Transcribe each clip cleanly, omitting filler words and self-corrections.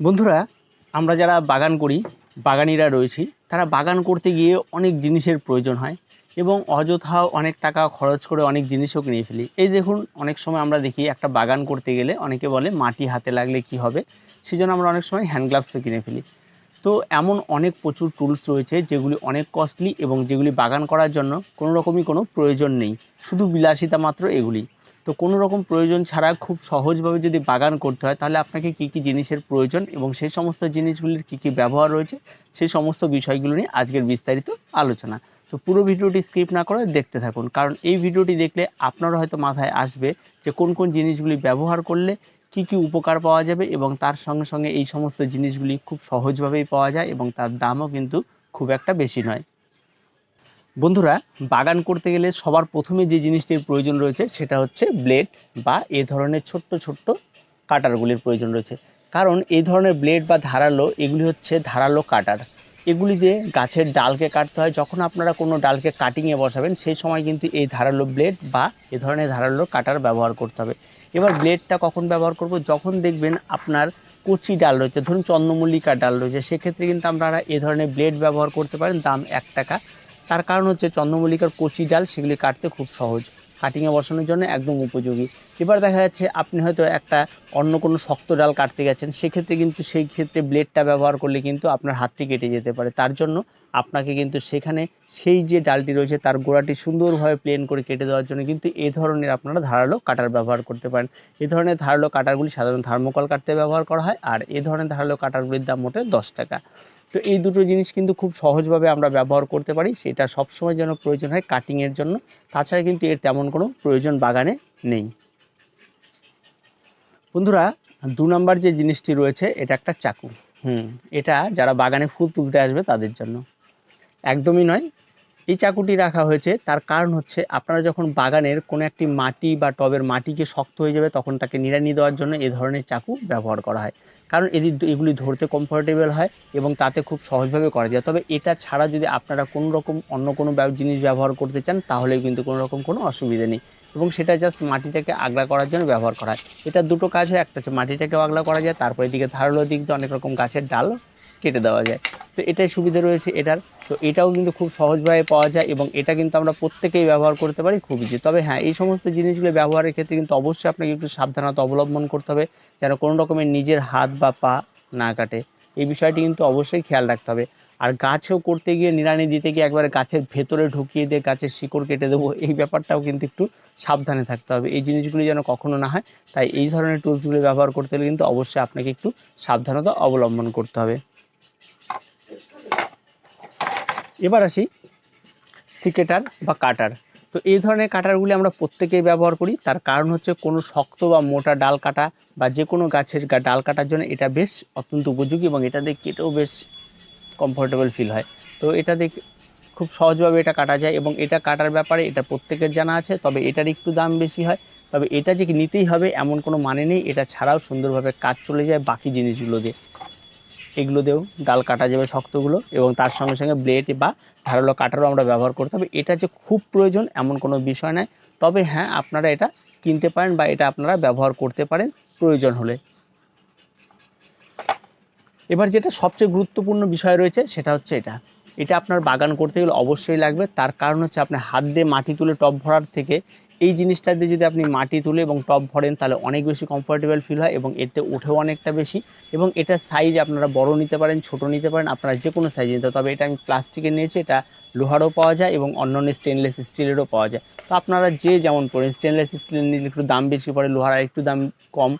বন্ধুরা, আমরা যারা বাগান করি, বাগানিরা রয়েছি, তারা বাগান করতে গিয়ে অনেক জিনিসের প্রয়োজন হয় এবং অযথাও অনেক টাকা খরচ করে অনেক জিনিসও কিনে ফেলি। এই দেখুন, অনেক সময় আমরা দেখি একটা বাগান করতে গেলে অনেকে বলে মাটি হাতে লাগলে কি হবে, সেজন্য আমরা অনেক সময় হ্যান্ড গ্লাভসও কিনে ফেলি। তো এমন অনেক প্রচুর টুলস রয়েছে যেগুলি অনেক কস্টলি এবং যেগুলি বাগান করার জন্য কোনো রকমই কোনো প্রয়োজন নেই, শুধু বিলাসিতা মাত্র এগুলি। তো কোনো রকম প্রয়োজন ছাড়া খুব সহজভাবে যদি বাগান করতে হয়, তাহলে আপনাকে কী কী জিনিসের প্রয়োজন এবং সেই সমস্ত জিনিসগুলির কী কী ব্যবহার রয়েছে, সেই সমস্ত বিষয়গুলো নিয়ে আজকের বিস্তারিত আলোচনা। তো পুরো ভিডিওটি স্কিপ না করে দেখতে থাকুন, কারণ এই ভিডিওটি দেখলে আপনারও হয়তো মাথায় আসবে যে কোন কোন জিনিসগুলি ব্যবহার করলে কি কি উপকার পাওয়া যাবে এবং তার সঙ্গে সঙ্গে এই সমস্ত জিনিসগুলি খুব সহজভাবেই পাওয়া যায় এবং তার দামও কিন্তু খুব একটা বেশি নয়। বন্ধুরা, বাগান করতে গেলে সবার প্রথমে যে জিনিসটির প্রয়োজন রয়েছে সেটা হচ্ছে ব্লেড বা এ ধরনের ছোট্ট ছোট্ট কাটারগুলির প্রয়োজন রয়েছে। কারণ এই ধরনের ব্লেড বা ধারালো, এগুলি হচ্ছে ধারালো কাটার। এগুলি দিয়ে গাছের ডালকে কাটতে হয়। যখন আপনারা কোনো ডালকে কাটিংয়ে বসাবেন, সেই সময় কিন্তু এই ধারালো ব্লেড বা এ ধরনের ধারালো কাটার ব্যবহার করতে হবে। এবার ব্লেডটা কখন ব্যবহার করব? যখন দেখবেন আপনার কচি ডাল রয়েছে, ধরুন চন্দ্রমল্লিকার ডাল রয়েছে, সেক্ষেত্রে কিন্তু আপনারা এ ধরনের ব্লেড ব্যবহার করতে পারেন, দাম 1 টাকা। তার কারণ হচ্ছে চন্দ্রমল্লিকার কচি ডাল সেগুলি কাটতে খুব সহজ, কাটিংয়ে বসানোর জন্য একদম উপযোগী। এবার দেখা যাচ্ছে আপনি হয়তো একটা অন্য কোনো শক্ত ডাল কাটতে গেছেন, সেক্ষেত্রে কিন্তু সেই ক্ষেত্রে ব্লেডটা ব্যবহার করলে কিন্তু আপনার হাতটি কেটে যেতে পারে। তার জন্য আপনাকে কিন্তু সেখানে সেই যে ডালটি রয়েছে তার গোড়াটি সুন্দরভাবে প্লেন করে কেটে দেওয়ার জন্য কিন্তু এ ধরনের আপনারা ধারালো কাটার ব্যবহার করতে পারেন। এ ধরনের ধারালো কাটারগুলি সাধারণত থার্মোকল কাটতে ব্যবহার করা হয়, আর এ ধরনের ধারালো কাটারগুলির দাম মোটে 10 টাকা। তো এই দুটো জিনিস কিন্তু খুব সহজভাবে আমরা ব্যবহার করতে পারি, সেটা সবসময় যেন প্রয়োজন হয় কাটিংয়ের জন্য। তাছাড়া কিন্তু এর তেমন কোনো প্রয়োজন বাগানে নেই। বন্ধুরা, 2 নম্বর যে জিনিসটি রয়েছে এটা একটা চাকু। এটা যারা বাগানে ফুল তুলতে আসবে তাদের জন্য। একদমই নয়, এই চাকুটি রাখা হয়েছে তার কারণ হচ্ছে আপনারা যখন বাগানের কোনো একটি মাটি বা টবের মাটিকে শক্ত হয়ে যাবে, তখন তাকে নিড়ানি দেওয়ার জন্য এ ধরনের চাকু ব্যবহার করা হয়। কারণ এগুলি ধরতে কমফোর্টেবল হয় এবং তাতে খুব সহজভাবে করা যায়। তবে এটা ছাড়া যদি আপনারা কোনো রকম অন্য কোনো জিনিস ব্যবহার করতে চান, তাহলেও কিন্তু কোনো রকম কোনো অসুবিধা নেই এবং সেটা জাস্ট মাটিটাকে আগলা করার জন্য ব্যবহার করা হয়। এটা দুটো কাজ হয়, একটা হচ্ছে মাটিটাকেও আগলা করা যায়, তারপরে দিকে ধারালো দিক দিয়ে অনেক রকম গাছের ডাল কেটে দেওয়া যায়। তো এটাই সুবিধা রয়েছে এটার। তো এটাও কিন্তু খুব সহজভাবে পাওয়া যায় এবং এটা কিন্তু আমরা প্রত্যেকেই ব্যবহার করতে পারি খুব ইজি। তবে হ্যাঁ, এই সমস্ত জিনিসগুলো ব্যবহারের ক্ষেত্রে কিন্তু অবশ্যই আপনাকে একটু সাবধানতা অবলম্বন করতে হবে, যেন কোনো রকমের নিজের হাত বা পা না কাটে। এই বিষয়টি কিন্তু অবশ্যই খেয়াল রাখতে হবে। আর গাছেও করতে গিয়ে নিড়ানি দিতে গিয়ে একবারে গাছের ভেতরে ঢুকিয়ে দিয়ে গাছের শিকড় কেটে দেবো, এই ব্যাপারটাও কিন্তু একটু সাবধানে থাকতে হবে। এই জিনিসগুলি যেন কখনো না হয়, তাই এই ধরনের টুলসগুলি ব্যবহার করতে হলে কিন্তু অবশ্যই আপনাকে একটু সাবধানতা অবলম্বন করতে হবে। এবার আসি সিকেটার বা কাটার। তো এই ধরনের কাটারগুলি আমরা প্রত্যেকেই ব্যবহার করি। তার কারণ হচ্ছে কোনো শক্ত বা মোটা ডাল কাটা বা যে কোনো গাছের ডাল কাটার জন্য এটা বেশ অত্যন্ত উপযোগী এবং এটা দিয়ে কেটেও বেশ কমফোর্টেবল ফিল হয়। তো এটা দিয়ে খুব সহজভাবে এটা কাটা যায় এবং এটা কাটার ব্যাপারে এটা প্রত্যেকের জানা আছে। তবে এটার একটু দাম বেশি হয়। তবে এটা যে নিতেই হবে এমন কোনো মানে নেই, এটা ছাড়াও সুন্দরভাবে কাজ চলে যায় বাকি জিনিসগুলো দিয়ে। এগুলো দিয়েও ডাল কাটা যাবে শক্তগুলো এবং তার সঙ্গে সঙ্গে ব্লেড বা ধারালো কাটারও আমরা ব্যবহার করতে হবে। এটা যে খুব প্রয়োজন এমন কোনো বিষয় নয়। তবে হ্যাঁ, আপনারা এটা কিনতে পারেন বা এটা আপনারা ব্যবহার করতে পারেন প্রয়োজন হলে। এবার যেটা সবচেয়ে গুরুত্বপূর্ণ বিষয় রয়েছে সেটা হচ্ছে এটা আপনার বাগান করতে গেলে অবশ্যই লাগবে। তার কারণ হচ্ছে আপনার হাত দিয়ে মাটি তুলে টব ভরার থেকে এই জিনিসটা দিয়ে যদি আপনি মাটি তুলে এবং টব ভরেন, তাহলে অনেক বেশি কমফোর্টেবল ফিল হয় এবং এতে ওঠেও অনেকটা বেশি। এবং এটার সাইজ আপনারা বড় নিতে পারেন, ছোট নিতে পারেন, আপনারা যে কোনো সাইজ নিতে। তবে এটা আমি প্লাস্টিকের নিয়েছি, এটা লোহারও পাওয়া যায় এবং অন্যান্য স্টেনলেস স্টিলেরও পাওয়া যায়। তো আপনারা যে যেমন পড়েন, স্টেনলেস স্টিলের নিলে একটু দাম বেশি পড়ে, লোহার একটু দাম কম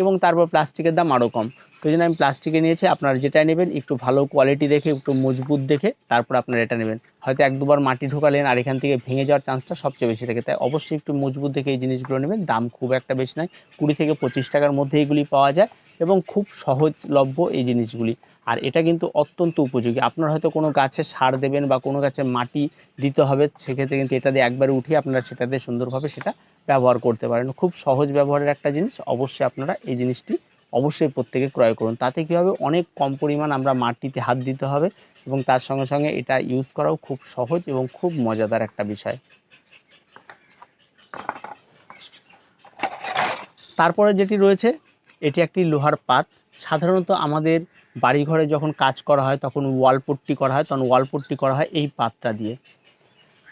এবং তারপর প্লাস্টিকের দাম আরও কম। তো এই জন্য আমি প্লাস্টিকে নিয়েছি। আপনারা যেটা নেবেন একটু ভালো কোয়ালিটি দেখে, একটু মজবুত দেখে তারপর আপনারা এটা নেবেন। হয়তো 1-2 বার মাটি ঢোকালেন আর এখান থেকে ভেঙে যাওয়ার চান্সটা সবচেয়ে বেশি থাকে। তাই অবশ্যই একটু মজবুত দেখে এই জিনিসগুলো নেবেন। দাম খুব একটা বেশি নয়, 20 থেকে 25 টাকার মধ্যে এগুলি পাওয়া যায় এবং খুব সহজলভ্য এই জিনিসগুলি। আর এটা কিন্তু অত্যন্ত উপযোগী। আপনারা হয়তো কোনো গাছে সার দেবেন বা কোনো গাছে মাটি দিতে হবে, সেক্ষেত্রে কিন্তু এটা দিয়ে একবারে উঠিয়ে আপনারা সেটা দিয়ে সুন্দরভাবে সেটা ব্যবহার করতে পারেন। খুব সহজ ব্যবহারের একটা জিনিস। অবশ্যই আপনারা এই জিনিসটি অবশ্যই প্রত্যেকে ক্রয় করুন। তাতে কী হবে, অনেক কম পরিমাণ আমরা মাটিতে হাত দিতে হবে এবং তার সঙ্গে সঙ্গে এটা ইউজ করাও খুব সহজ এবং খুব মজাদার একটা বিষয়। তারপরে যেটি রয়েছে এটি একটি লোহার পাত। সাধারণত আমাদের বাড়িঘরে যখন কাজ করা হয় তখন ওয়ালপট্টি করা হয়, তখন ওয়ালপট্টি করা হয় এই পাতটা দিয়ে।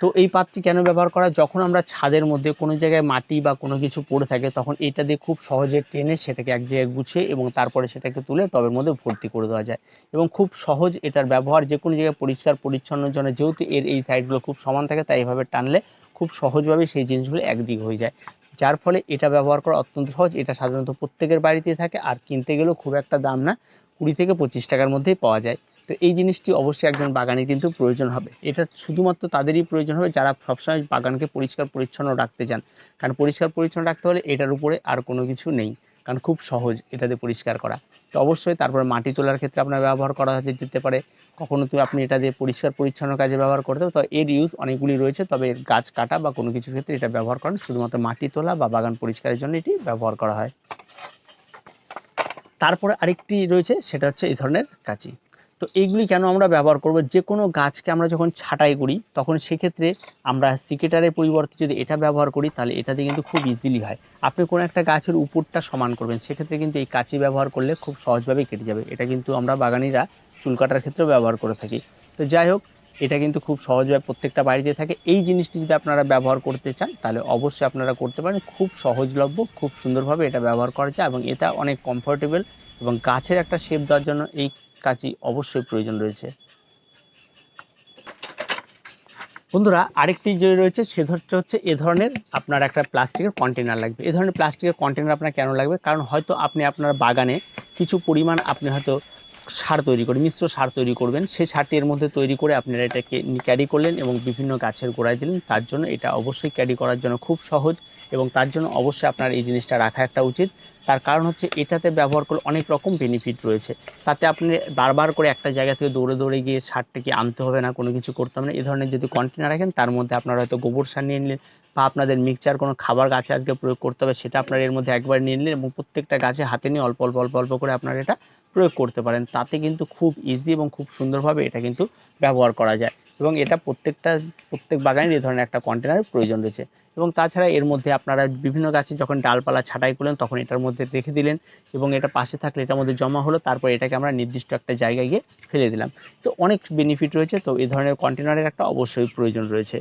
তো এই পাতটি কেন ব্যবহার করা হয়? যখন আমরা ছাদের মধ্যে কোনো জায়গায় মাটি বা কোনো কিছু পড়ে থাকে তখন এটা দিয়ে খুব সহজে টেনে সেটাকে এক জায়গায় গুছিয়ে এবং তারপরে সেটাকে তুলে টবের মধ্যে ভর্তি করে দেওয়া যায় এবং খুব সহজ এটার ব্যবহার। যে কোনো জায়গায় পরিষ্কার পরিচ্ছন্নের জন্য যেহেতু এর এই সাইডগুলো খুব সমান থাকে তাই এভাবে টানলে খুব সহজভাবে সেই জিনিসগুলো একদিক হয়ে যায়, যার ফলে এটা ব্যবহার করা অত্যন্ত সহজ। এটা সাধারণত প্রত্যেকের বাড়িতেই থাকে আর কিনতে গেলেও খুব একটা দাম না, 20 থেকে 25 টাকার মধ্যেই পাওয়া যায়। তো এই জিনিসটি অবশ্যই একজন বাগানে কিন্তু প্রয়োজন হবে। এটা শুধুমাত্র তাদেরই প্রয়োজন হবে যারা সবসময় বাগানকে পরিষ্কার পরিচ্ছন্ন রাখতে চান, কারণ পরিষ্কার পরিচ্ছন্ন রাখতে হলে এটার উপরে আর কোনো কিছু নেই, কারণ খুব সহজ এটাতে পরিষ্কার করা। তো অবশ্যই তারপরে মাটি তোলার ক্ষেত্রে আপনার ব্যবহার করা যেতে পারে, কখনো আপনি এটা দিয়ে পরিষ্কার পরিচ্ছন্ন কাজে ব্যবহার করতে হবে। তো এর ইউজ অনেকগুলি রয়েছে, তবে এর গাছ কাটা বা কোনো কিছুর ক্ষেত্রে এটা ব্যবহার করেন শুধুমাত্র মাটি তোলা বা বাগান পরিষ্কারের জন্য এটি ব্যবহার করা হয়। তারপরে আরেকটি রয়েছে, সেটা হচ্ছে এই ধরনের কাঁচি। তো এইগুলি কেন আমরা ব্যবহার করব? যে কোনো গাছকে আমরা যখন ছাঁটাই করি তখন সেক্ষেত্রে আমরা সিকেটারের পরিবর্তে যদি এটা ব্যবহার করি তাহলে এটা দিয়ে কিন্তু খুব ইজিলি হয়। আপনি কোনো একটা গাছের উপরটা সমান করবেন, সেক্ষেত্রে কিন্তু এই কাঁচি ব্যবহার করলে খুব সহজভাবেই কেটে যাবে। এটা কিন্তু আমরা বাগানিরা চুল কাটার ক্ষেত্রেও ব্যবহার করে থাকি। তো যাই হোক, এটা কিন্তু খুব সহজভাবে প্রত্যেকটা বাড়িতে থাকে। এই জিনিসটি যদি আপনারা ব্যবহার করতে চান তাহলে অবশ্যই আপনারা করতে পারেন। খুব সহজলভ্য, খুব সুন্দরভাবে এটা ব্যবহার করা যায় এবং এটা অনেক কমফোর্টেবল এবং গাছের একটা শেপ দেওয়ার জন্য এই কাঁচি অবশ্যই প্রয়োজন রয়েছে। বন্ধুরা, আরেকটি যে রয়েছে সেটা হচ্ছে এ ধরনের আপনার একটা প্লাস্টিকের কন্টেনার লাগবে। এ ধরনের প্লাস্টিকের কন্টেনার আপনার কেন লাগবে? কারণ হয়তো আপনি আপনার বাগানে কিছু পরিমাণ আপনি হয়তো সার তৈরি করে মিশ্র সার তৈরি করবেন, সেই সারটি এর মধ্যে তৈরি করে আপনারা এটাকে ক্যারি করলেন এবং বিভিন্ন গাছের গোড়ায় দিলেন। তার জন্য এটা অবশ্যই ক্যারি করার জন্য খুব সহজ এবং তার জন্য অবশ্যই আপনার এই জিনিসটা রাখা একটা উচিত। তার কারণ হচ্ছে এটাতে ব্যবহার করলে অনেক রকম বেনিফিট রয়েছে। তাতে আপনি বারবার করে একটা জায়গা থেকে দৌড়ে দৌড়ে গিয়ে সারটাকে আনতে হবে না, কোনো কিছু করতে হবে না। এই ধরনের যদি কন্টেনার রাখেন তার মধ্যে আপনারা হয়তো গোবর সার নিয়ে নিলেন বা আপনাদের মিক্সচার কোনো খাবার গাছে আজকে প্রয়োগ করতে হবে সেটা আপনারা এর মধ্যে একবার নিয়ে নিলেন এবং প্রত্যেকটা গাছে হাতে নিয়ে অল্প অল্প অল্প অল্প করে আপনারা এটা প্রয়োগ করতে পারেন। তাতে কিন্তু খুব ইজি এবং খুব সুন্দরভাবে এটা কিন্তু ব্যবহার করা যায় এবং এটা প্রত্যেক বাগানের এই ধরনের একটা কন্টেনারের প্রয়োজন রয়েছে। এবং তাছাড়া এর মধ্যে আপনারা বিভিন্ন গাছে যখন ডালপালা ছাঁটাই করলেন তখন এটার মধ্যে রেখে দিলেন এবং এটা পাশে থাকলে এটার মধ্যে জমা হলো, তারপর এটাকে আমরা নির্দিষ্ট একটা জায়গায় গিয়ে ফেলে দিলাম। তো অনেক বেনিফিট রয়েছে, তো এই ধরনের কন্টেনারের একটা অবশ্যই প্রয়োজন রয়েছে।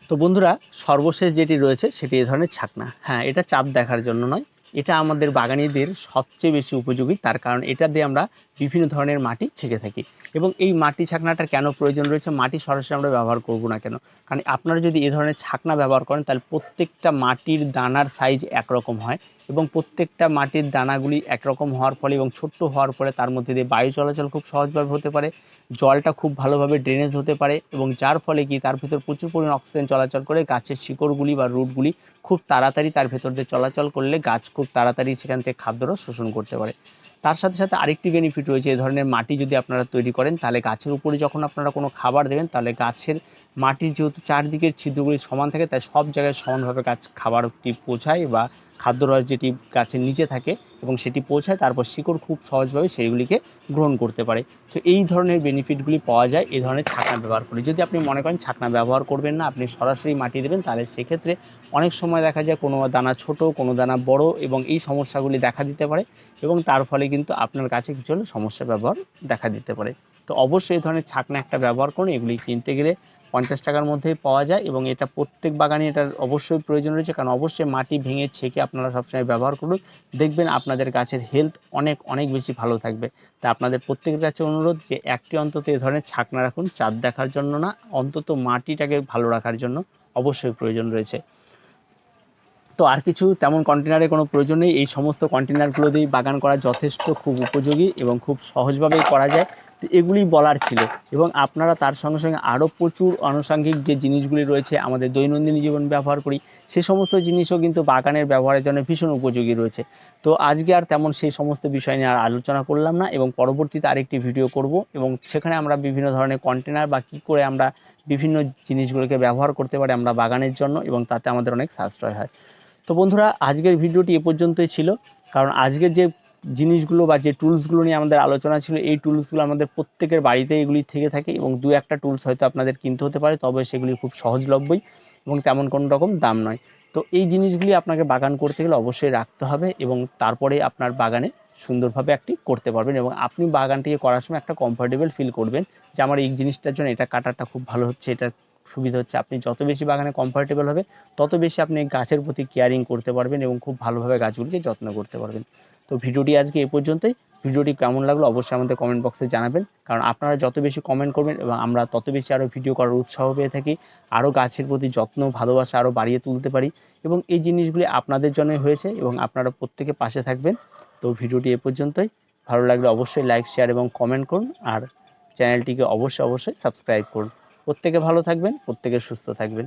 তো বন্ধুরা, সর্বশেষ যেটি রয়েছে সেটি এই ধরনের ছাকনা। হ্যাঁ, এটা চাপ দেখার জন্য নয়, এটা আমাদের বাগানীদের সবচেয়ে বেশি উপযোগী। তার কারণ এটা দিয়ে আমরা বিভিন্ন ধরনের মাটি ছেঁকে থাকি এবং এই মাটি ছাকনাটার কেন প্রয়োজন রয়েছে? মাটি সরাসরি আমরা ব্যবহার করব না কেন? কারণ আপনারা যদি এই ধরনের ছাকনা ব্যবহার করেন তাহলে প্রত্যেকটা মাটির দানার সাইজ একরকম হয় এবং প্রত্যেকটা মাটির দানাগুলি একরকম হওয়ার ফলে এবং ছোট্ট হওয়ার ফলে তার মধ্যে দিয়ে বায়ু চলাচল খুব সহজভাবে হতে পারে, জলটা খুব ভালোভাবে ড্রেনেজ হতে পারে এবং যার ফলে কি তার ভিতর প্রচুর পরিমাণ অক্সিজেন চলাচল করে গাছের শিকড়গুলি বা রুটগুলি খুব তাড়াতাড়ি তার ভেতর দিয়ে চলাচল করলে গাছ খুব তাড়াতাড়ি সেখান থেকে খাদ্যরস শোষণ করতে পারে। তার সাথে সাথে আরেকটি বেনিফিট রয়েছে, এই ধরনের মাটি যদি আপনারা তৈরি করেন তাহলে গাছের উপরে যখন আপনারা কোনো খাবার দেবেন তাহলে গাছের মাটির যেহেতু চারদিকের ছিদ্রগুলি সমান থাকে তাই সব জায়গায় সমানভাবে গাছ খাবারটি পৌঁছায় বা খাদ্যরস যেটি গাছের নিচে থাকে এবং সেটি পৌঁছায়, তারপর শিকড় খুব সহজভাবে সেইগুলিকে গ্রহণ করতে পারে। তো এই ধরনের বেনিফিটগুলি পাওয়া যায় এই ধরনের ছাকনা ব্যবহার করে। যদি আপনি মনে করেন ছাকনা ব্যবহার করবেন না, আপনি সরাসরি মাটি দেবেন, তাহলে সেক্ষেত্রে অনেক সময় দেখা যায় কোনো দানা ছোট, কোনো দানা বড় এবং এই সমস্যাগুলি দেখা দিতে পারে এবং তার ফলে কিন্তু আপনার কাছে কিছু হলে সমস্যা ব্যবহার দেখা দিতে পারে। তো অবশ্যই এই ধরনের ছাকনা একটা ব্যবহার করুন। এগুলি কিনতে গেলে 50 টাকার মধ্যেই পাওয়া যায় এবং এটা প্রত্যেক বাগানে এটার অবশ্যই প্রয়োজন রয়েছে, কারণ অবশ্যই মাটি ভেঙে ছেঁকে আপনারা সবসময় ব্যবহার করুন। দেখবেন আপনাদের গাছের হেলথ অনেক অনেক বেশি ভালো থাকবে। তাই আপনাদের প্রত্যেকের কাছে অনুরোধ যে একটি অন্তত এই ধরনের ছাকনা রাখুন, চাঁদ দেখার জন্য না, অন্তত মাটিটাকে ভালো রাখার জন্য অবশ্যই প্রয়োজন রয়েছে। তো আর কিছু তেমন কন্টেনারের কোনো প্রয়োজন নেই। এই সমস্ত কন্টেনারগুলো দিয়েই বাগান করা যথেষ্ট খুব উপযোগী এবং খুব সহজভাবেই করা যায়। তো এগুলি বলার ছিল এবং আপনারা তার সঙ্গে সঙ্গে আরও প্রচুর আনুষঙ্গিক যে জিনিসগুলি রয়েছে আমাদের দৈনন্দিন জীবন ব্যবহার করি, সে সমস্ত জিনিসও কিন্তু বাগানের ব্যবহারের জন্য ভীষণ উপযোগী রয়েছে। তো আজকে আর তেমন সেই সমস্ত বিষয় নিয়ে আর আলোচনা করলাম না এবং পরবর্তীতে আরেকটি ভিডিও করব এবং সেখানে আমরা বিভিন্ন ধরনের কন্টেনার বা কী করে আমরা বিভিন্ন জিনিসগুলোকে ব্যবহার করতে পারি আমরা বাগানের জন্য এবং তাতে আমাদের অনেক সাশ্রয় হয়। তো বন্ধুরা, আজকের ভিডিওটি এ পর্যন্তই ছিল, কারণ আজকের যে জিনিসগুলো বা যে টুলসগুলো নিয়ে আমাদের আলোচনা ছিল এই টুলসগুলো আমাদের প্রত্যেকের বাড়িতে এগুলি থেকে থাকে এবং দু একটা টুলস হয়তো আপনাদের কিনতে হতে পারে, তবে সেগুলি খুব সহজলভ্যই এবং তেমন কোনো রকম দাম নয়। তো এই জিনিসগুলি আপনাকে বাগান করতে গেলে অবশ্যই রাখতে হবে এবং তারপরে আপনার বাগানে সুন্দরভাবে একটি করতে পারবেন এবং আপনি বাগানটিকে করার সময় একটা কমফোর্টেবল ফিল করবেন যে আমার এই জিনিসটার জন্য এটা কাটারটা খুব ভালো হচ্ছে, এটা সুবিধা হচ্ছে। আপনি যত বেশি বাগানে কমফোর্টেবল হবে তত বেশি আপনি গাছের প্রতি কেয়ারিং করতে পারবেন এবং খুব ভালোভাবে গাছগুলিকে যত্ন করতে পারবেন। তো ভিডিওটি আজকে এ পর্যন্তই। ভিডিওটি কেমন লাগলো অবশ্যই আমাদের কমেন্ট বক্সে জানাবেন, কারণ আপনারা যত বেশি কমেন্ট করবেন এবং আমরা তত বেশি আরও ভিডিও করার উৎসাহ পেয়ে থাকি, আরও গাছের প্রতি যত্ন ভালোবাসা আরও বাড়িয়ে তুলতে পারি এবং এই জিনিসগুলি আপনাদের জন্যই হয়েছে এবং আপনারা প্রত্যেকে পাশে থাকবেন। তো ভিডিওটি এ পর্যন্তই। ভালো লাগলে অবশ্যই লাইক শেয়ার এবং কমেন্ট করুন আর চ্যানেলটিকে অবশ্যই সাবস্ক্রাইব করুন। প্রত্যেকে ভালো থাকবেন, প্রত্যেকে সুস্থ থাকবেন।